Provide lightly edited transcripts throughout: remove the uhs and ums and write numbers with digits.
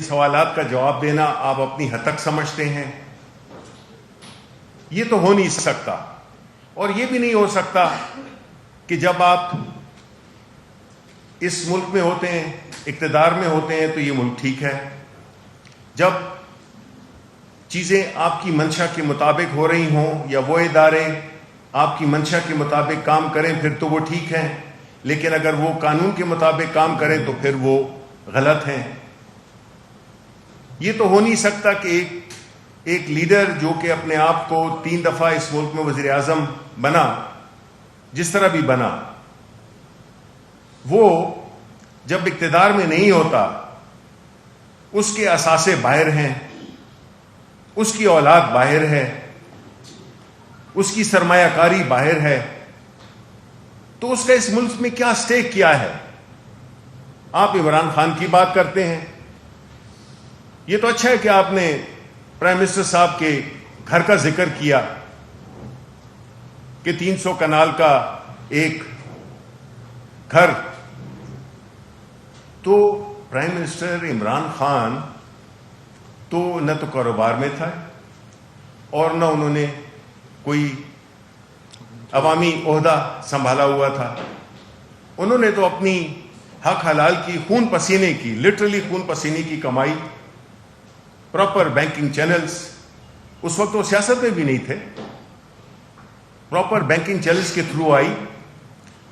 سوالات کا جواب دینا آپ اپنی حد تک سمجھتے ہیں؟ یہ تو ہو نہیں سکتا. اور یہ بھی نہیں ہو سکتا کہ جب آپ اس ملک میں ہوتے ہیں، اقتدار میں ہوتے ہیں، تو یہ ملک ٹھیک ہے. جب چیزیں آپ کی منشا کے مطابق ہو رہی ہوں یا وہ ادارے آپ کی منشا کے مطابق کام کریں پھر تو وہ ٹھیک ہیں، لیکن اگر وہ قانون کے مطابق کام کریں تو پھر وہ غلط ہیں. یہ تو ہو نہیں سکتا کہ ایک لیڈر جو کہ اپنے آپ کو 3 دفعہ اس ملک میں وزیر اعظم بنا، جس طرح بھی بنا، وہ جب اقتدار میں نہیں ہوتا اس کے اثاثے باہر ہیں، اس کی اولاد باہر ہے، اس کی سرمایہ کاری باہر ہے، تو اس کا اس ملک میں کیا سٹیک کیا ہے؟ آپ عمران خان کی بات کرتے ہیں. یہ تو اچھا ہے کہ آپ نے پرائم منسٹر صاحب کے گھر کا ذکر کیا کہ 300 کنال کا ایک گھر. تو پرائم منسٹر عمران خان تو نہ تو کاروبار میں تھا اور نہ انہوں نے کوئی عوامی عہدہ سنبھالا ہوا تھا. انہوں نے تو اپنی حق حلال کی، خون پسینے کی، لٹرلی خون پسینے کی کمائی، پراپر بینکنگ چینلز، اس وقت وہ سیاست میں بھی نہیں تھے، پراپر بینکنگ چینلز کے تھرو آئی.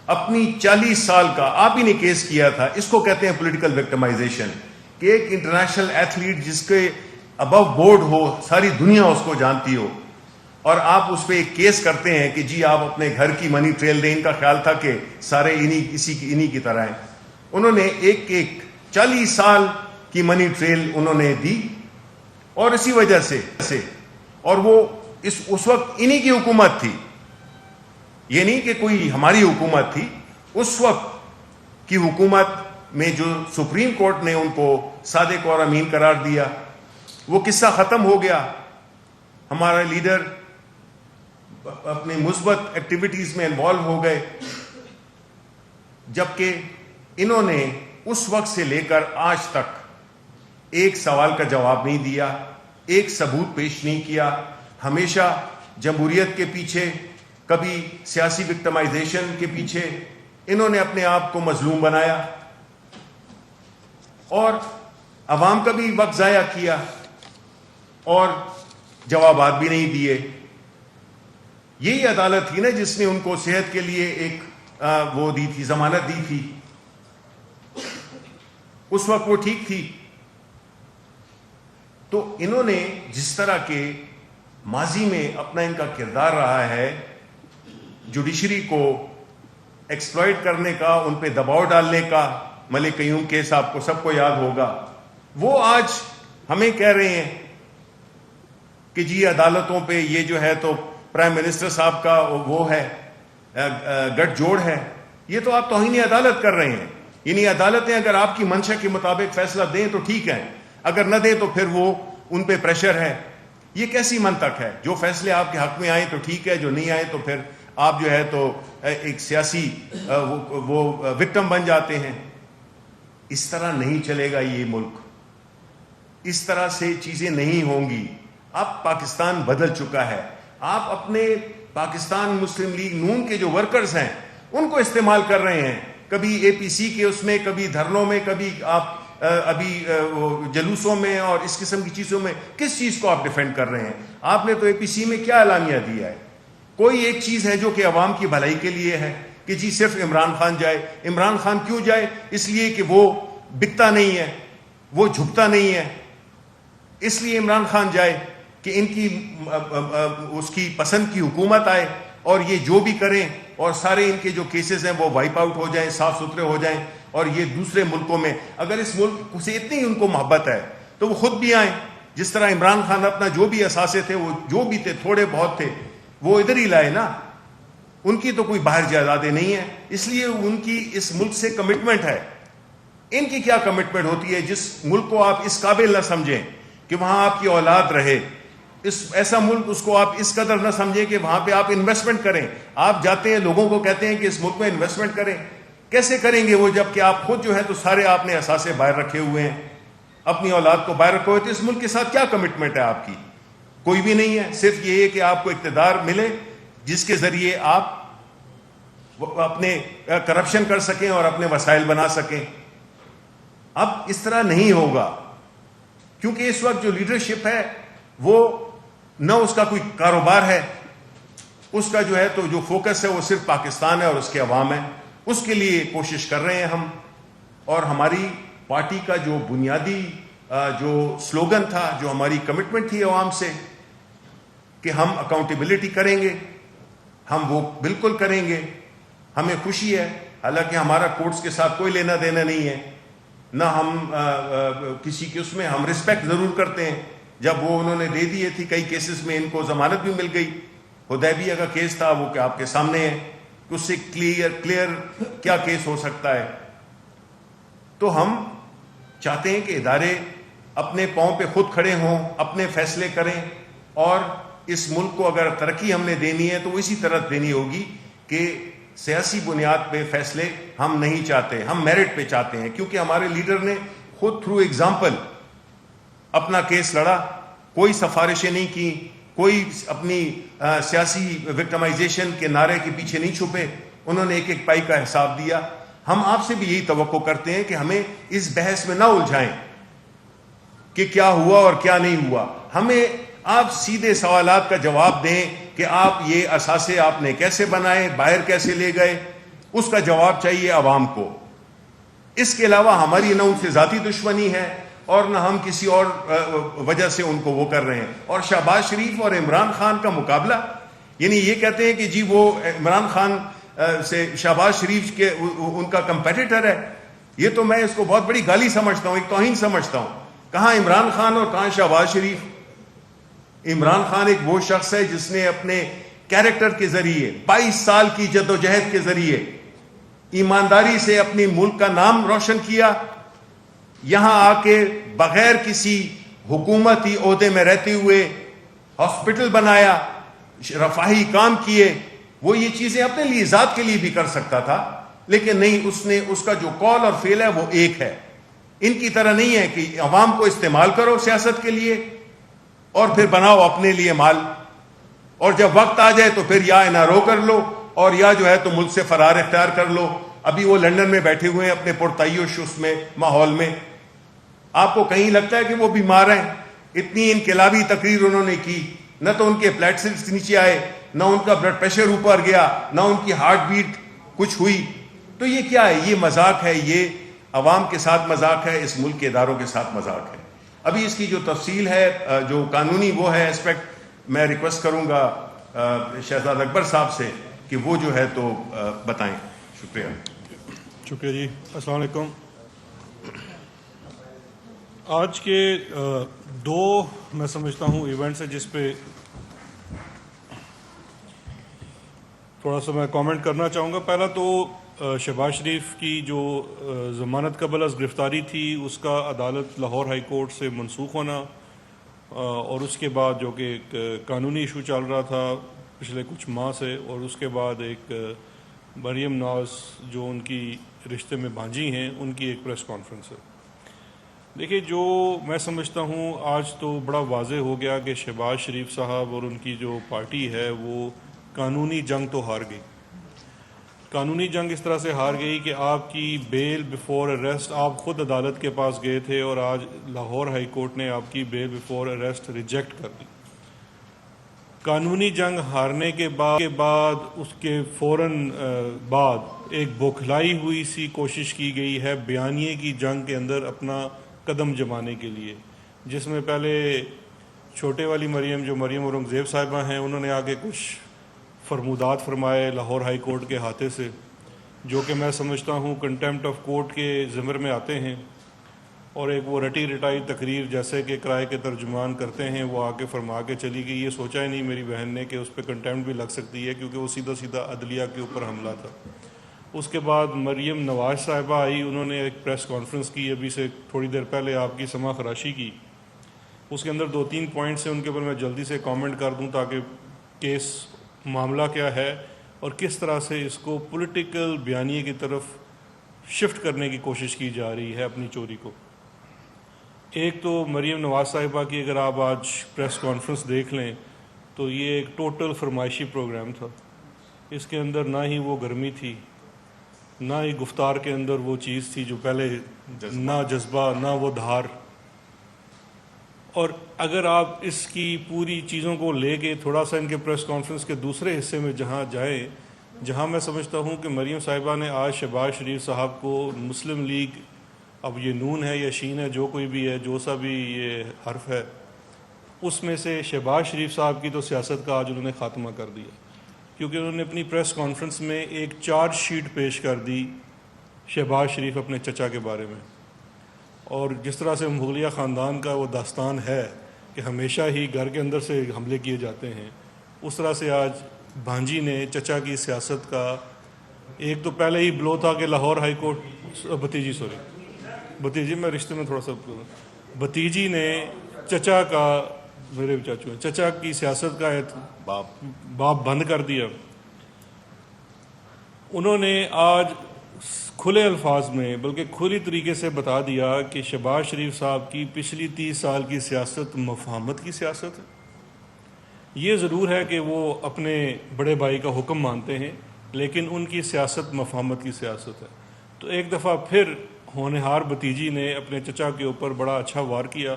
اپنی 40 سال کا آپ ہی نے کیس کیا تھا، اس کو کہتے ہیں پولیٹیکل وکٹمائزیشن، کہ ایک انٹرنیشنل ایتھلیٹ جس کے ابو بورڈ ہو، ساری دنیا اس کو جانتی ہو، اور آپ اس پہ ایک کیس کرتے ہیں کہ جی آپ اپنے گھر کی منی ٹریل دیں. ان کا خیال تھا کہ سارے انہی کی طرح ہیں. انہوں نے ایک 40 سال کی منی ٹریل انہوں نے دی، اور اسی وجہ سے اور وہ اس وقت انہی کی حکومت تھی، یہ نہیں کہ کوئی ہماری حکومت تھی. اس وقت کی حکومت میں جو سپریم کورٹ نے ان کو صادق اور امین قرار دیا، وہ قصہ ختم ہو گیا. ہمارا لیڈر اپنے مثبت ایکٹیویٹیز میں انوالو ہو گئے، جبکہ انہوں نے اس وقت سے لے کر آج تک ایک سوال کا جواب نہیں دیا، ایک ثبوت پیش نہیں کیا. ہمیشہ جمہوریت کے پیچھے، کبھی سیاسی وکٹمائزیشن کے پیچھے انہوں نے اپنے آپ کو مظلوم بنایا اور عوام کا بھی وقت ضائع کیا اور جوابات بھی نہیں دیے. یہی عدالت تھی نا جس نے ان کو صحت کے لیے ایک وہ دی تھی، ضمانت دی تھی. اس وقت وہ ٹھیک تھی. تو انہوں نے جس طرح کے ماضی میں اپنا ان کا کردار رہا ہے، جوڈیشری کو ایکسپلائٹ کرنے کا، ان پہ دباؤ ڈالنے کا، ملک قیوم کیس آپ کو سب کو یاد ہوگا، وہ آج ہمیں کہہ رہے ہیں کہ جی عدالتوں پہ یہ جو ہے تو پرائم منسٹر صاحب کا وہ ہے، گٹھ جوڑ ہے. یہ تو آپ توہین عدالت کر رہے ہیں. یعنی عدالتیں اگر آپ کی منشا کے مطابق فیصلہ دیں تو ٹھیک ہے، اگر نہ دیں تو پھر وہ ان پہ پریشر ہے. یہ کیسی منطق ہے؟ جو فیصلے آپ کے حق میں آئیں تو ٹھیک ہے، جو نہیں آئیں تو پھر آپ جو ہے تو ایک سیاسی وہ وکٹم بن جاتے ہیں. اس طرح نہیں چلے گا یہ ملک، اس طرح سے چیزیں نہیں ہوں گی. اب پاکستان بدل چکا ہے. آپ اپنے پاکستان مسلم لیگ نون کے جو ورکرز ہیں ان کو استعمال کر رہے ہیں، کبھی اے پی سی کے اس میں، کبھی دھرنوں میں، کبھی آپ ابھی جلوسوں میں اور اس قسم کی چیزوں میں. کس چیز کو آپ ڈیفینڈ کر رہے ہیں؟ آپ نے تو اے پی سی میں کیا اعلامیہ دیا ہے؟ کوئی ایک چیز ہے جو کہ عوام کی بھلائی کے لیے ہے کہ جی صرف عمران خان جائے. عمران خان کیوں جائے؟ اس لیے کہ وہ بکتا نہیں ہے، وہ جھکتا نہیں ہے. اس لیے عمران خان جائے کہ ان کی اس کی پسند کی حکومت آئے اور یہ جو بھی کریں اور سارے ان کے جو کیسز ہیں وہ وائپ آؤٹ ہو جائیں، صاف ستھرے ہو جائیں. اور یہ دوسرے ملکوں میں، اگر اس ملک سے اتنی ان کو محبت ہے تو وہ خود بھی آئیں. جس طرح عمران خان اپنا جو بھی اثاثے تھے، وہ جو بھی تھے، تھوڑے بہت تھے، وہ ادھر ہی لائے نا. ان کی تو کوئی باہر جائیدادیں نہیں ہیں. اس لیے ان کی اس ملک سے کمٹمنٹ ہے. ان کی کیا کمٹمنٹ ہوتی ہے جس ملک کو آپ اس قابل نہ سمجھیں کہ وہاں آپ کی اولاد رہے؟ ایسا ملک اس کو آپ اس قدر نہ سمجھیں کہ وہاں پہ آپ انویسٹمنٹ کریں. آپ جاتے ہیں لوگوں کو کہتے ہیں کہ اس ملک میں انویسٹمنٹ کریں. کیسے کریں گے وہ جب کہ آپ خود جو ہے تو سارے آپ نے اثاثے باہر رکھے ہوئے ہیں؟ اپنی اولاد کو باہر رکھو. تو اس ملک کے ساتھ کیا کمٹمنٹ ہے آپ کی؟ کوئی بھی نہیں ہے. صرف یہ ہے کہ آپ کو اقتدار ملے جس کے ذریعے آپ اپنے کرپشن کر سکیں اور اپنے وسائل بنا سکیں. اب اس طرح نہیں ہوگا, کیونکہ اس وقت جو لیڈرشپ ہے وہ نہ اس کا کوئی کاروبار ہے, اس کا جو ہے تو جو فوکس ہے وہ صرف پاکستان ہے اور اس کے عوام ہے. اس کے لیے کوشش کر رہے ہیں ہم, اور ہماری پارٹی کا جو بنیادی جو سلوگن تھا, جو ہماری کمٹمنٹ تھی عوام سے کہ ہم اکاؤنٹیبلٹی کریں گے, ہم وہ بالکل کریں گے. ہمیں خوشی ہے, حالانکہ ہمارا کورٹس کے ساتھ کوئی لینا دینا نہیں ہے, نہ ہم کسی کے اس میں, ہم رسپیکٹ ضرور کرتے ہیں. جب وہ انہوں نے دے دیے تھی کئی کیسز میں ان کو ضمانت بھی مل گئی. حدیبیہ کا کیس تھا وہ کہ آپ کے سامنے ہے, اس سے کلیئر کیا کیس ہو سکتا ہے. تو ہم چاہتے ہیں کہ ادارے اپنے پاؤں پہ خود کھڑے ہوں, اپنے فیصلے کریں, اور اس ملک کو اگر ترقی ہم نے دینی ہے تو وہ اسی طرح دینی ہوگی کہ سیاسی بنیاد پہ فیصلے ہم نہیں چاہتے, ہم میرٹ پہ چاہتے ہیں. کیونکہ ہمارے لیڈر نے خود تھرو ایگزامپل اپنا کیس لڑا, کوئی سفارشیں نہیں کی, کوئی اپنی سیاسی وکٹمائزیشن کے نعرے کے پیچھے نہیں چھپے, انہوں نے ایک ایک پائی کا حساب دیا. ہم آپ سے بھی یہی توقع کرتے ہیں کہ ہمیں اس بحث میں نہ الجھائیں کہ کیا ہوا اور کیا نہیں ہوا. ہمیں آپ سیدھے سوالات کا جواب دیں کہ آپ یہ اثاثے آپ نے کیسے بنائے, باہر کیسے لے گئے, اس کا جواب چاہیے عوام کو. اس کے علاوہ ہماری نہ ان سے ذاتی دشمنی ہے اور نہ ہم کسی اور وجہ سے ان کو وہ کر رہے ہیں. اور شہباز شریف اور عمران خان کا مقابلہ, یعنی یہ کہتے ہیں کہ جی وہ عمران خان سے شہباز شریف کے ان کا کمپیٹیٹر ہے, یہ تو میں اس کو بہت بڑی گالی سمجھتا ہوں, ایک توہین سمجھتا ہوں. کہاں عمران خان اور کہاں شہباز شریف. عمران خان ایک وہ شخص ہے جس نے اپنے کیریکٹر کے ذریعے 22 سال کی جدوجہد کے ذریعے ایمانداری سے اپنی ملک کا نام روشن کیا, یہاں آ کے بغیر کسی حکومتی عہدے میں رہتے ہوئے ہاسپٹل بنایا, رفاہی کام کیے. وہ یہ چیزیں اپنے لیے ذات کے لیے بھی کر سکتا تھا, لیکن نہیں, اس نے اس کا جو قول اور فعل ہے وہ ایک ہے. ان کی طرح نہیں ہے کہ عوام کو استعمال کرو سیاست کے لیے اور پھر بناؤ اپنے لیے مال, اور جب وقت آ جائے تو پھر یا انارو کر لو اور یا جو ہے تو ملک سے فرار اختیار کر لو. ابھی وہ لندن میں بیٹھے ہوئے ہیں اپنے پرتعیش اس میں ماحول میں. آپ کو کہیں لگتا ہے کہ وہ بیمار ہیں؟ اتنی انقلابی تقریر انہوں نے کی, نہ تو ان کے پلیٹلیٹس نیچے آئے, نہ ان کا بلڈ پریشر اوپر گیا, نہ ان کی ہارٹ بیٹ کچھ ہوئی. تو یہ کیا ہے؟ یہ مذاق ہے, یہ عوام کے ساتھ مذاق ہے, اس ملک کے اداروں کے ساتھ مذاق ہے. ابھی اس کی جو تفصیل ہے, جو قانونی وہ ہے اسپیکٹ, میں ریکویسٹ کروں گا شہزاد اکبر صاحب سے کہ وہ جو ہے تو بتائیں. شکریہ. شکریہ جی. السلام علیکم. آج کے دو میں سمجھتا ہوں ایونٹس ہیں جس پہ تھوڑا سا میں کامنٹ کرنا چاہوں گا. پہلا تو شہباز شریف کی جو ضمانت قبل از گرفتاری تھی اس کا عدالت لاہور ہائی کورٹ سے منسوخ ہونا, اور اس کے بعد جو کہ ایک قانونی ایشو چل رہا تھا پچھلے کچھ ماہ سے, اور اس کے بعد ایک مریم ناز جو ان کی رشتے میں بھانجی ہیں ان کی ایک پریس کانفرنس ہے. دیکھیے, جو میں سمجھتا ہوں آج تو بڑا واضح ہو گیا کہ شہباز شریف صاحب اور ان کی جو پارٹی ہے وہ قانونی جنگ تو ہار گئی. قانونی جنگ اس طرح سے ہار گئی کہ آپ کی بیل بیفور اریسٹ, آپ خود عدالت کے پاس گئے تھے اور آج لاہور ہائی کورٹ نے آپ کی بیل بیفور اریسٹ ریجیکٹ کر دی. قانونی جنگ ہارنے کے بعد اس کے فوراً بعد ایک بوکھلائی ہوئی سی کوشش کی گئی ہے بیانیے کی جنگ کے اندر اپنا قدم جمانے کے لیے, جس میں پہلے چھوٹے والی مریم جو مریم اورنگزیب صاحبہ ہیں انہوں نے آگے کچھ فرمودات فرمائے لاہور ہائی کورٹ کے ہاتھے سے, جو کہ میں سمجھتا ہوں کنٹیمپٹ آف کورٹ کے ضمر میں آتے ہیں, اور ایک وہ رٹی رٹائی تقریر جیسے کہ کرائے کے ترجمان کرتے ہیں وہ آ کے فرما کے چلی گئی. یہ سوچا ہی نہیں میری بہن نے کہ اس پہ کنٹیمپٹ بھی لگ سکتی ہے, کیونکہ وہ سیدھا سیدھا عدلیہ کے اوپر حملہ تھا. اس کے بعد مریم نواز صاحبہ آئی, انہوں نے ایک پریس کانفرنس کی ابھی سے تھوڑی دیر پہلے, آپ کی سما خراشی کی. اس کے اندر 2-3 پوائنٹس ہیں, ان کے اوپر میں جلدی سے کامنٹ کر دوں تاکہ کیس معاملہ کیا ہے اور کس طرح سے اس کو پولیٹیکل بیانیے کی طرف شفٹ کرنے کی کوشش کی جا رہی ہے اپنی چوری کو. ایک تو مریم نواز صاحبہ کی اگر آپ آج پریس کانفرنس دیکھ لیں تو یہ ایک ٹوٹل فرمائشی پروگرام تھا. اس کے اندر نہ ہی وہ گرمی تھی، نہ ہی گفتار کے اندر وہ چیز تھی جو پہلے، نہ جذبہ، نہ وہ دھار. اور اگر آپ اس کی پوری چیزوں کو لے کے تھوڑا سا ان کے پریس کانفرنس کے دوسرے حصے میں جہاں جائیں، جہاں میں سمجھتا ہوں کہ مریم صاحبہ نے آج شہباز شریف صاحب کو مسلم لیگ، اب یہ نون ہے یا شین ہے، جو کوئی بھی ہے، جو سا بھی یہ حرف ہے، اس میں سے شہباز شریف صاحب کی تو سیاست کا آج انہوں نے خاتمہ کر دیا، کیونکہ انہوں نے اپنی پریس کانفرنس میں ایک چارج شیٹ پیش کر دی شہباز شریف اپنے چچا کے بارے میں. اور جس طرح سے مغلیہ خاندان کا وہ داستان ہے کہ ہمیشہ ہی گھر کے اندر سے حملے کیے جاتے ہیں، اس طرح سے آج بھانجی نے چچا کی سیاست کا، ایک تو پہلے ہی بلو تھا کہ لاہور ہائی کورٹ، بھتیجی میں رشتے میں تھوڑا سا، بھتیجی نے چچا کا، میرے چاچو ہیں، چچا کی سیاست کا باب بند کر دیا. انہوں نے آج کھلے الفاظ میں، بلکہ کھلی طریقے سے بتا دیا کہ شہباز شریف صاحب کی پچھلی 30 سال کی سیاست مفاہمت کی سیاست ہے. یہ ضرور ہے کہ وہ اپنے بڑے بھائی کا حکم مانتے ہیں، لیکن ان کی سیاست مفاہمت کی سیاست ہے. تو ایک دفعہ پھر ہونہار بھتیجی نے اپنے چچا کے اوپر بڑا اچھا وار کیا،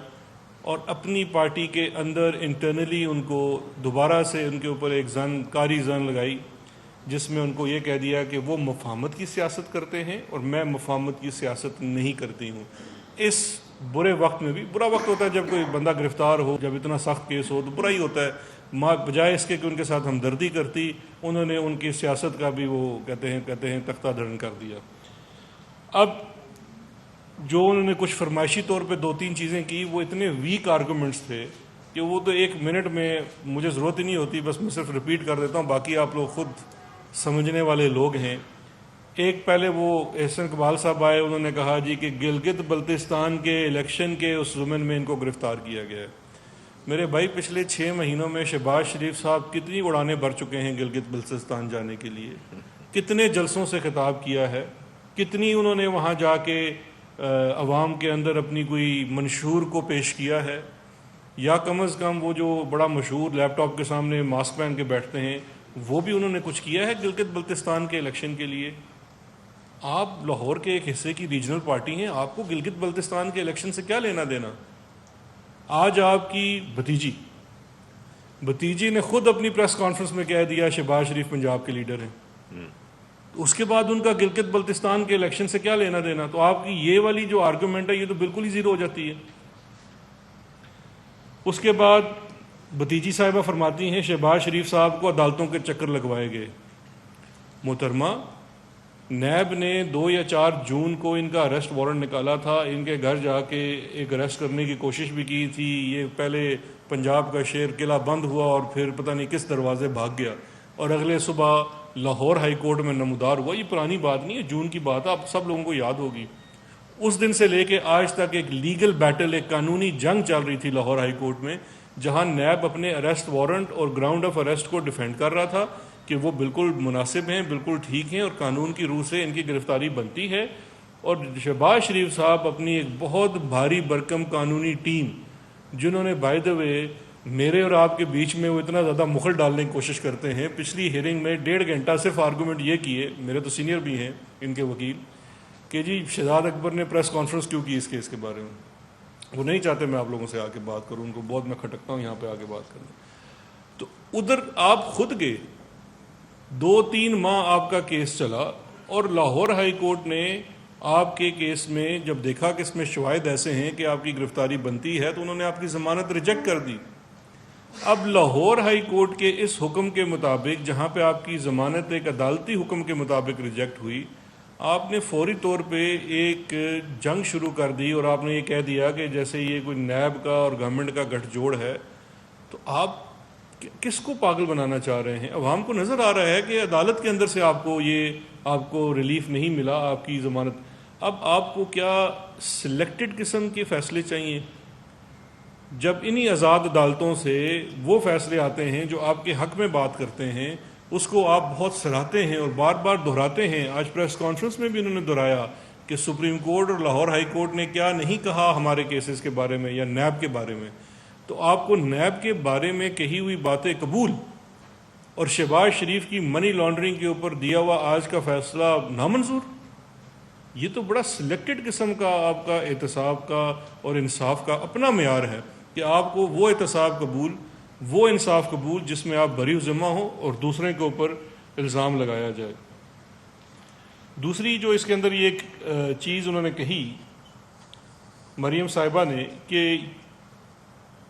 اور اپنی پارٹی کے اندر انٹرنلی ان کو دوبارہ سے ان کے اوپر ایک کاری زن لگائی، جس میں ان کو یہ کہہ دیا کہ وہ مفاہمت کی سیاست کرتے ہیں اور میں مفاہمت کی سیاست نہیں کرتی ہوں. اس برے وقت میں بھی، برا وقت ہوتا ہے جب کوئی بندہ گرفتار ہو، جب اتنا سخت کیس ہو تو برا ہی ہوتا ہے، بجائے اس کے کہ ان کے ساتھ ہمدردی کرتی، انہوں نے ان کی سیاست کا بھی وہ کہتے ہیں تختہ دھرن کر دیا. اب جو انہوں نے کچھ فرمائشی طور پہ 2-3 چیزیں کی، وہ اتنے ویک آرگومنٹس تھے کہ وہ تو 1 منٹ میں مجھے ضرورت ہی نہیں ہوتی، بس میں صرف ریپیٹ کر دیتا ہوں، باقی آپ لوگ خود سمجھنے والے لوگ ہیں. ایک پہلے وہ احسن اقبال صاحب آئے، انہوں نے کہا جی کہ گلگت بلتستان کے الیکشن کے اس ضمن میں ان کو گرفتار کیا گیا ہے. میرے بھائی پچھلے 6 مہینوں میں شہباز شریف صاحب کتنی اڑانے بھر چکے ہیں گلگت بلتستان جانے کے لیے، کتنے جلسوں سے خطاب کیا ہے، کتنی انہوں نے وہاں جا کے عوام کے اندر اپنی کوئی منشور کو پیش کیا ہے، یا کم از کم وہ جو بڑا مشہور لیپ ٹاپ کے سامنے ماسک پہن کے بیٹھتے ہیں، وہ بھی انہوں نے کچھ کیا ہے گلگت بلتستان کے الیکشن کے لیے. آپ لاہور کے ایک حصے کی ریجنل پارٹی ہیں، آپ کو گلگت بلتستان کے الیکشن سے کیا لینا دینا؟ آج آپ کی بھتیجی نے خود اپنی پریس کانفرنس میں کہہ دیا شہباز شریف پنجاب کے لیڈر ہیں، اس کے بعد ان کا گلگت بلتستان کے الیکشن سے کیا لینا دینا؟ تو آپ کی یہ والی جو آرگومنٹ ہے یہ تو بالکل ہی زیرو ہو جاتی ہے. اس کے بعد بھتیجی صاحبہ فرماتی ہیں شہباز شریف صاحب کو عدالتوں کے چکر لگوائے گئے. محترمہ، نیب نے 2 یا 4 جون کو ان کا اریسٹ وارنٹ نکالا تھا، ان کے گھر جا کے ایک اریسٹ کرنے کی کوشش بھی کی تھی. یہ پہلے پنجاب کا شیر قلعہ بند ہوا اور پھر پتہ نہیں کس دروازے بھاگ گیا، اور اگلے صبح لاہور ہائی کورٹ میں نمودار ہوا. یہ پرانی بات نہیں ہے، جون کی بات ہے، آپ سب لوگوں کو یاد ہوگی. اس دن سے لے کے آج تک ایک لیگل بیٹل، ایک قانونی جنگ چل رہی تھی لاہور ہائی کورٹ میں، جہاں نیب اپنے اریسٹ وارنٹ اور گراؤنڈ آف اریسٹ کو ڈیفینڈ کر رہا تھا کہ وہ بالکل مناسب ہیں، بالکل ٹھیک ہیں، اور قانون کی روح سے ان کی گرفتاری بنتی ہے. اور شہباز شریف صاحب اپنی ایک بہت بھاری بھرکم قانونی ٹیم، جنہوں نے بائی دا وے میرے اور آپ کے بیچ میں وہ اتنا زیادہ مخل ڈالنے کی کوشش کرتے ہیں. پچھلی ہیئرنگ میں 1.5 گھنٹہ صرف آرگومنٹ یہ کیے، میرے تو سینئر بھی ہیں ان کے وکیل، کہ جی شہزاد اکبر نے پریس کانفرنس کیوں کی اس کیس کے بارے میں. وہ نہیں چاہتے میں آپ لوگوں سے آ کے بات کروں، ان کو بہت میں کھٹکتا ہوں یہاں پہ آ کے بات کرنے. تو ادھر آپ خود گئے، 2-3 ماہ آپ کا کیس چلا، اور لاہور ہائی کورٹ نے آپ کے کیس میں جب دیکھا کہ اس میں شواہد ایسے ہیں کہ آپ کی گرفتاری بنتی ہے، تو انہوں نے آپ کی ضمانت ریجیکٹ کر دی. اب لاہور ہائی کورٹ کے اس حکم کے مطابق، جہاں پہ آپ کی ضمانت ایک عدالتی حکم کے مطابق ریجیکٹ ہوئی، آپ نے فوری طور پہ ایک جنگ شروع کر دی، اور آپ نے یہ کہہ دیا کہ جیسے یہ کوئی نیب کا اور گورنمنٹ کا گٹھ جوڑ ہے. تو آپ کس کو پاگل بنانا چاہ رہے ہیں؟ عوام کو نظر آ رہا ہے کہ عدالت کے اندر سے آپ کو ریلیف نہیں ملا، آپ کی ضمانت. اب آپ کو کیا سلیکٹڈ قسم کے فیصلے چاہیے؟ جب انہی آزاد عدالتوں سے وہ فیصلے آتے ہیں جو آپ کے حق میں بات کرتے ہیں، اس کو آپ بہت سراہتے ہیں اور بار بار دہراتے ہیں. آج پریس کانفرنس میں بھی انہوں نے دہرایا کہ سپریم کورٹ اور لاہور ہائی کورٹ نے کیا نہیں کہا ہمارے کیسز کے بارے میں یا نیب کے بارے میں، تو آپ کو نیب کے بارے میں کہی ہوئی باتیں قبول اور شہباز شریف کی منی لانڈرنگ کے اوپر دیا ہوا آج کا فیصلہ نامنظور؟ یہ تو بڑا سلیکٹڈ قسم کا آپ کا احتساب کا اور انصاف کا اپنا معیار ہے کہ آپ کو وہ احتساب قبول، وہ انصاف قبول جس میں آپ بری ذمہ ہوں اور دوسرے کے اوپر الزام لگایا جائے۔ دوسری جو اس کے اندر یہ ایک چیز انہوں نے کہی مریم صاحبہ نے کہ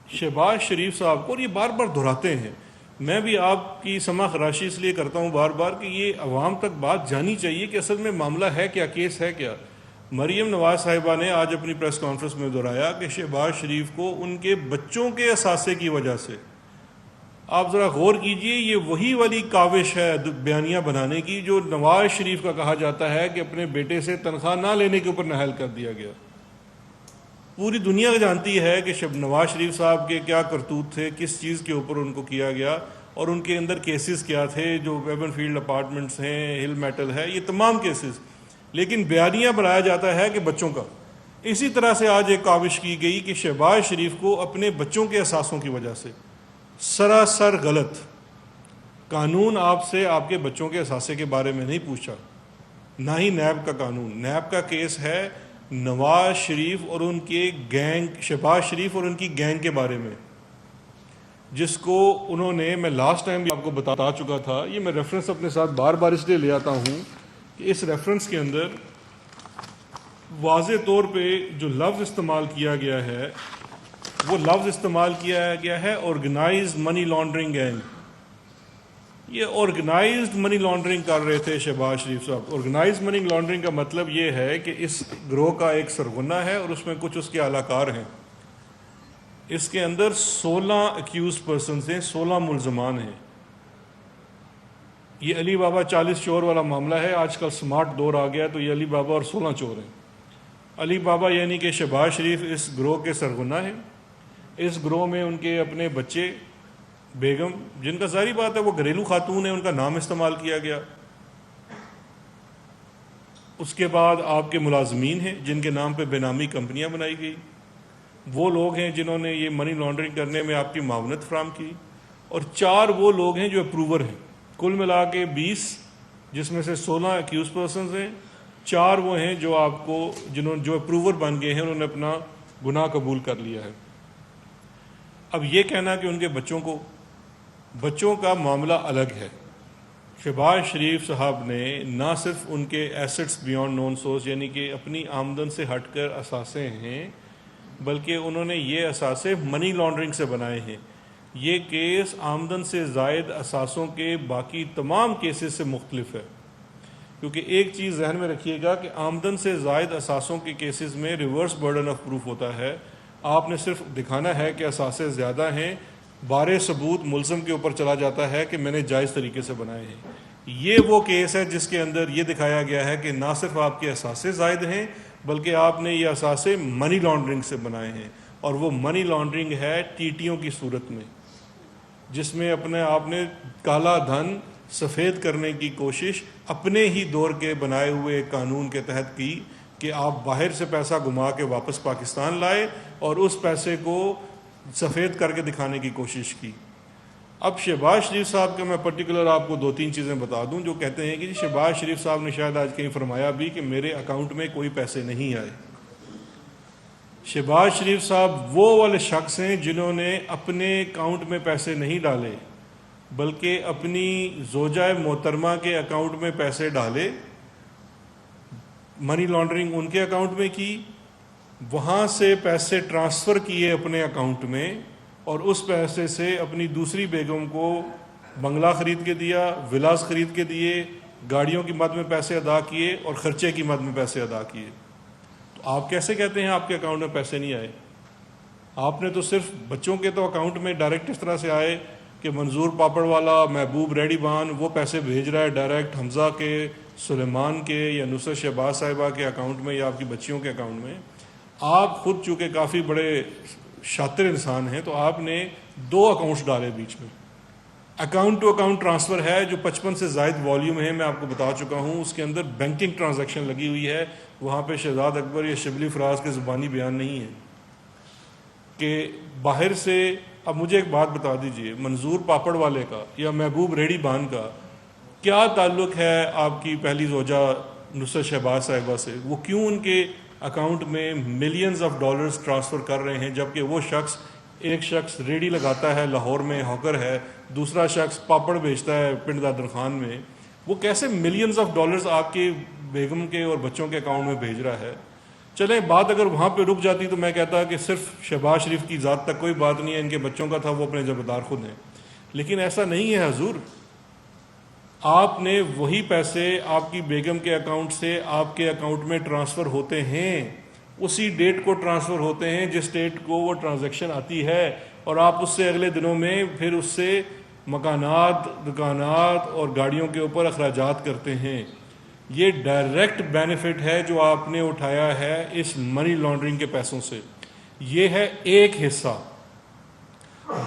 شہباز شریف صاحب کو، اور یہ بار بار دہراتے ہیں، میں بھی آپ کی سماع خراشی اس لیے کرتا ہوں بار بار کہ یہ عوام تک بات جانی چاہیے کہ اصل میں معاملہ ہے کیا، کیس ہے کیا۔ مریم نواز صاحبہ نے آج اپنی پریس کانفرنس میں دہرایا کہ شہباز شریف کو ان کے بچوں کے اثاثے کی وجہ سے، آپ ذرا غور کیجئے، یہ وہی والی کاوش ہے بیانیہ بنانے کی جو نواز شریف کا کہا جاتا ہے کہ اپنے بیٹے سے تنخواہ نہ لینے کے اوپر نااہل کر دیا گیا۔ پوری دنیا جانتی ہے کہ نواز شریف صاحب کے کیا کرتوت تھے، کس چیز کے اوپر ان کو کیا گیا اور ان کے اندر کیسز کیا تھے، جو ویبن فیلڈ اپارٹمنٹس ہیں، ہل میٹل ہے، یہ تمام کیسز، لیکن بیانیہ بنایا جاتا ہے کہ بچوں کا۔ اسی طرح سے آج ایک کاوش کی گئی کہ شہباز شریف کو اپنے بچوں کے اثاثوں کی وجہ سے، سراسر غلط۔ قانون آپ سے آپ کے بچوں کے اثاثے کے بارے میں نہیں پوچھا، نہ ہی نیب کا قانون۔ نیب کا کیس ہے نواز شریف اور ان کے گینگ، شہباز شریف اور ان کی گینگ کے بارے میں، جس کو انہوں نے، میں لاسٹ ٹائم بھی آپ کو بتا چکا تھا، یہ میں ریفرنس اپنے ساتھ بار بار اس لیے لے آتا ہوں کہ اس ریفرنس کے اندر واضح طور پہ جو لفظ استعمال کیا گیا ہے وہ لفظ استعمال کیا گیا ہے آرگنائزڈ منی لانڈرنگ گینگ۔ یہ آرگنائزڈ منی لانڈرنگ کر رہے تھے شہباز شریف صاحب۔ آرگنائزڈ منی لانڈرنگ کا مطلب یہ ہے کہ اس گروہ کا ایک سرغنہ ہے اور اس میں کچھ اس کے اعلی کار ہیں۔ اس کے اندر 16 اکیوز پرسنز ہیں، 16 ملزمان ہیں۔ یہ علی بابا 40 چور والا معاملہ ہے، آج کل سمارٹ دور آ گیا تو یہ علی بابا اور 16 چور ہیں۔ علی بابا یعنی کہ شہباز شریف اس گروہ کے سرغنہ ہیں۔ اس گروہ میں ان کے اپنے بچے، بیگم، جن کا ظاہری بات ہے وہ گھریلو خاتون ہے، ان کا نام استعمال کیا گیا۔ اس کے بعد آپ کے ملازمین ہیں جن کے نام پہ بے نامی کمپنیاں بنائی گئی، وہ لوگ ہیں جنہوں نے یہ منی لانڈرنگ کرنے میں آپ کی معاونت فراہم کی، اور 4 وہ لوگ ہیں جو اپروور ہیں۔ کل ملا کے 20، جس میں سے 16 ایکیوز پرسنز ہیں، 4 وہ ہیں جو آپ کو، جو اپروور بن گئے ہیں، انہوں نے اپنا گناہ قبول کر لیا ہے۔ اب یہ کہنا کہ ان کے بچوں کا معاملہ الگ ہے۔ شہباز شریف صاحب نے نہ صرف ان کے ایسٹس بیانڈ نون سورس، یعنی کہ اپنی آمدن سے ہٹ کر اثاثے ہیں، بلکہ انہوں نے یہ اثاثے منی لانڈرنگ سے بنائے ہیں۔ یہ کیس آمدن سے زائد اثاثوں کے باقی تمام کیسز سے مختلف ہے، کیونکہ ایک چیز ذہن میں رکھیے گا کہ آمدن سے زائد اثاثوں کے کیسز میں ریورس برڈن آف پروف ہوتا ہے۔ آپ نے صرف دکھانا ہے کہ اثاثے زیادہ ہیں، بارے ثبوت ملزم کے اوپر چلا جاتا ہے کہ میں نے جائز طریقے سے بنائے ہیں۔ یہ وہ کیس ہے جس کے اندر یہ دکھایا گیا ہے کہ نہ صرف آپ کے اثاثے زائد ہیں بلکہ آپ نے یہ اثاثے منی لانڈرنگ سے بنائے ہیں، اور وہ منی لانڈرنگ ہے ٹیٹیوں کی صورت میں، جس میں اپنے آپ نے کالا دھن سفید کرنے کی کوشش اپنے ہی دور کے بنائے ہوئے قانون کے تحت کی کہ آپ باہر سے پیسہ گما کے واپس پاکستان لائے اور اس پیسے کو سفید کر کے دکھانے کی کوشش کی۔ اب شہباز شریف صاحب کے میں پرٹیکولر آپ کو 2-3 چیزیں بتا دوں جو کہتے ہیں کہ شہباز شریف صاحب نے شاید آج کہیں فرمایا بھی کہ میرے اکاؤنٹ میں کوئی پیسے نہیں آئے۔ شہباز شریف صاحب وہ والے شخص ہیں جنہوں نے اپنے اکاؤنٹ میں پیسے نہیں ڈالے بلکہ اپنی زوجہ محترمہ کے اکاؤنٹ میں پیسے ڈالے، منی لانڈرنگ ان کے اکاؤنٹ میں کی، وہاں سے پیسے ٹرانسفر کیے اپنے اکاؤنٹ میں، اور اس پیسے سے اپنی دوسری بیگم کو بنگلہ خرید کے دیا، ولاز خرید کے دیے، گاڑیوں کی مد میں پیسے ادا کیے اور خرچے کی مد میں پیسے ادا کیے۔ تو آپ کیسے کہتے ہیں آپ کے اکاؤنٹ میں پیسے نہیں آئے؟ آپ نے تو صرف بچوں کے تو اکاؤنٹ میں ڈائریکٹ اس طرح سے آئے کہ منظور پاپڑ والا، محبوب ریڈی بان وہ پیسے بھیج رہا ہے ڈائریکٹ حمزہ کے، سلیمان کے یا نصرت شہباز صاحبہ کے اکاؤنٹ میں یا آپ کی بچیوں کے اکاؤنٹ میں۔ آپ خود چونکہ کافی بڑے شاطر انسان ہیں تو آپ نے 2 اکاؤنٹس ڈالے بیچ میں۔ اکاؤنٹ ٹو اکاؤنٹ ٹرانسفر ہے جو 55 سے زائد والیوم ہے، میں آپ کو بتا چکا ہوں، اس کے اندر بینکنگ ٹرانزیکشن لگی ہوئی ہے، وہاں پہ شہزاد اکبر یا شبلی فراز کے زبانی بیان نہیں ہے کہ باہر سے. اب مجھے ایک بات بتا دیجئے, منظور پاپڑ والے کا یا محبوب ریڑھی بان کا کیا تعلق ہے آپ کی پہلی زوجہ نصرت شہباز صاحبہ سے؟ وہ کیوں ان کے اکاؤنٹ میں ملینز آف ڈالرز ٹرانسفر کر رہے ہیں, جبکہ وہ شخص, ایک شخص ریڑھی لگاتا ہے لاہور میں, ہاکر ہے, دوسرا شخص پاپڑ بیچتا ہے پنڈ دادر خان میں, وہ کیسے ملینز آف ڈالرز آپ کے بیگم کے اور بچوں کے اکاؤنٹ میں بھیج رہا ہے؟ چلیں بات اگر وہاں پہ رک جاتی تو میں کہتا کہ صرف شہباز شریف کی ذات تک کوئی بات نہیں ہے, ان کے بچوں کا تھا, وہ اپنے ذمہ دار خود ہیں. لیکن ایسا نہیں ہے حضور. آپ نے وہی پیسے آپ کی بیگم کے اکاؤنٹ سے آپ کے اکاؤنٹ میں ٹرانسفر ہوتے ہیں, اسی ڈیٹ کو ٹرانسفر ہوتے ہیں جس ڈیٹ کو وہ ٹرانزیکشن آتی ہے, اور آپ اس سے اگلے دنوں میں پھر اس سے مکانات, دکانات اور گاڑیوں کے اوپر اخراجات کرتے ہیں. یہ ڈائریکٹ بینیفٹ ہے جو آپ نے اٹھایا ہے اس منی لانڈرنگ کے پیسوں سے. یہ ہے ایک حصہ.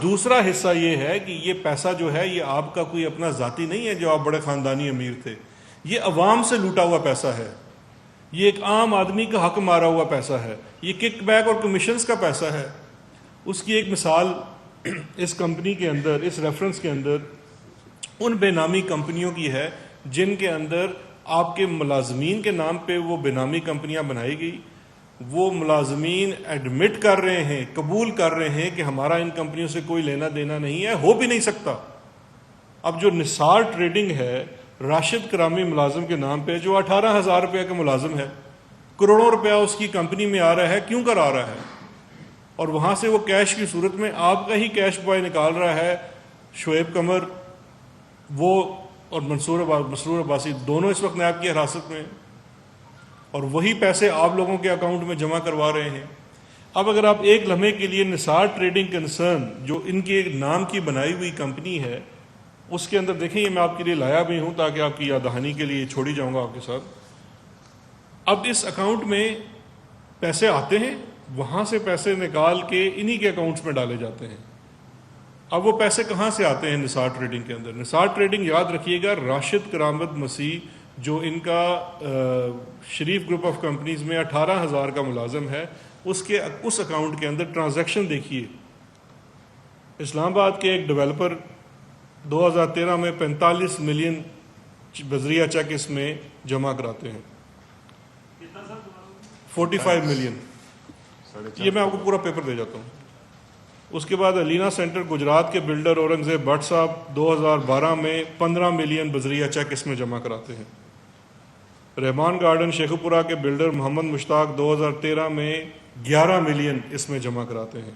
دوسرا حصہ یہ ہے کہ یہ پیسہ جو ہے یہ آپ کا کوئی اپنا ذاتی نہیں ہے جو آپ بڑے خاندانی امیر تھے, یہ عوام سے لوٹا ہوا پیسہ ہے, یہ ایک عام آدمی کا حق مارا ہوا پیسہ ہے, یہ کک بیک اور کمیشنز کا پیسہ ہے. اس کی ایک مثال اس کمپنی کے اندر, اس ریفرنس کے اندر ان بے نامی کمپنیوں کی ہے جن کے اندر آپ کے ملازمین کے نام پہ وہ بے نامی کمپنیاں بنائی گئی. وہ ملازمین ایڈمٹ کر رہے ہیں, قبول کر رہے ہیں کہ ہمارا ان کمپنیوں سے کوئی لینا دینا نہیں ہے, ہو بھی نہیں سکتا. اب جو نثار ٹریڈنگ ہے راشد کرامی ملازم کے نام پہ, جو 18,000 روپے کا ملازم ہے, کروڑوں روپیہ اس کی کمپنی میں آ رہا ہے, کیوں کر آ رہا ہے؟ اور وہاں سے وہ کیش کی صورت میں آپ کا ہی کیش بوائے نکال رہا ہے شعیب قمر, وہ اور مسرور عباسی, دونوں اس وقت نیب کی حراست میں, اور وہی پیسے آپ لوگوں کے اکاؤنٹ میں جمع کروا رہے ہیں. اب اگر آپ ایک لمحے کے لیے نثار ٹریڈنگ کنسرن جو ان کے ایک نام کی بنائی ہوئی کمپنی ہے اس کے اندر دیکھیں, یہ میں آپ کے لیے لایا بھی ہوں تاکہ آپ کی یاد دہانی کے لیے چھوڑی جاؤں گا آپ کے ساتھ. اب اس اکاؤنٹ میں پیسے آتے ہیں, وہاں سے پیسے نکال کے انہی کے اکاؤنٹس میں ڈالے جاتے ہیں. اب وہ پیسے کہاں سے آتے ہیں نثار ٹریڈنگ کے اندر؟ نثار ٹریڈنگ یاد رکھیے گا راشد کرامت مسیح جو ان کا شریف گروپ آف کمپنیز میں 18,000 کا ملازم ہے, اس اکاؤنٹ کے اندر ٹرانزیکشن دیکھیے. اسلام آباد کے ایک ڈیولپر 2013 میں 45 ملین بذریعہ چیک اس میں جمع کراتے ہیں. 45 ملین. یہ میں آپ کو پورا پیپر دے جاتا ہوں. اس کے بعد علینا سینٹر گجرات کے بلڈر اورنگزیب بٹ صاحب 2012 میں 15 ملین بذریعہ چیک اس میں جمع کراتے ہیں. رحمان گارڈن شیخوپورہ کے بلڈر محمد مشتاق 2013 میں 11 ملین اس میں جمع کراتے ہیں.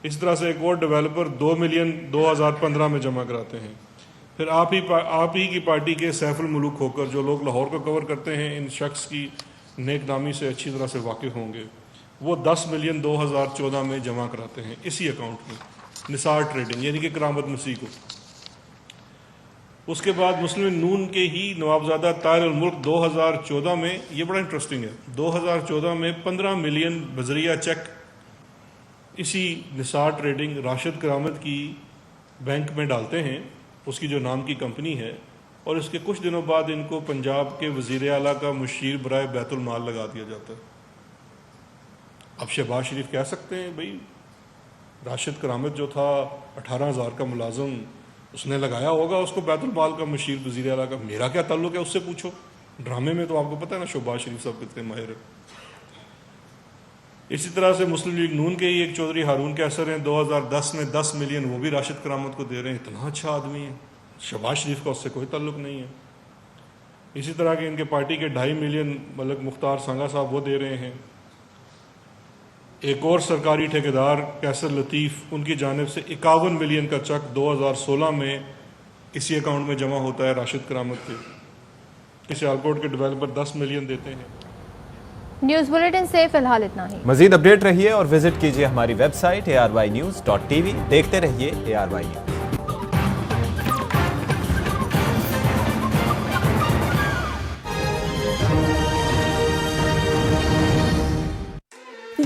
اس طرح سے ایک اور ڈیولپر 2 ملین 2015 میں جمع کراتے ہیں. پھر آپ ہی کی پارٹی کے سیف الملوک کھوکر, جو لوگ لاہور کو کور کرتے ہیں, ان شخص کی نیک نامی سے اچھی طرح سے واقف ہوں گے, وہ 10 ملین 2014 میں جمع کراتے ہیں اسی اکاؤنٹ میں نثار ٹریڈنگ, یعنی کہ کرامت مسیح کو. اس کے بعد مسلم نون کے ہی نوابزادہ طاہر الملک 2014 میں, یہ بڑا انٹرسٹنگ ہے, 2014 میں 15 ملین بذریعہ چیک اسی نثار ٹریڈنگ راشد کرامت کی بینک میں ڈالتے ہیں, اس کی جو نام کی کمپنی ہے, اور اس کے کچھ دنوں بعد ان کو پنجاب کے وزیر اعلیٰ کا مشیر برائے بیت المال لگا دیا جاتا ہے. اب شہباز شریف کہہ سکتے ہیں بھائی راشد کرامت جو تھا 18,000 کا ملازم, اس نے لگایا ہوگا اس کو بیت المال کا مشیر وزیر اعلیٰ کا, میرا کیا تعلق ہے, اس سے پوچھو. ڈرامے میں تو آپ کو پتہ ہے نا شہباز شریف صاحب کتنے ماہر ہیں. اسی طرح سے مسلم لیگ نون کے ہی ایک چودھری ہارون کیسر ہیں, 2010 میں 10 ملین وہ بھی راشد کرامت کو دے رہے ہیں. اتنا اچھا آدمی ہے, شہباز شریف کا اس سے کوئی تعلق نہیں ہے. اسی طرح کے ان کے پارٹی کے 2.5 ملین ملک مختار سانگا صاحب وہ دے رہے ہیں. ایک اور سرکاری ٹھیکیدار کیسر لطیف, ان کی جانب سے 51 ملین کا چیک 2016 میں اسی اکاؤنٹ میں جمع ہوتا ہے راشد کرامت کے. سیالکوٹ کے ڈیولپر 10 ملین دیتے ہیں. نیوز بلیٹن سے فی الحال اتنا ہی. مزید اپڈیٹ رہیے اور وزٹ کیجیے ہماری ویب سائٹ ARYnews.tv. دیکھتے رہیے ARY News.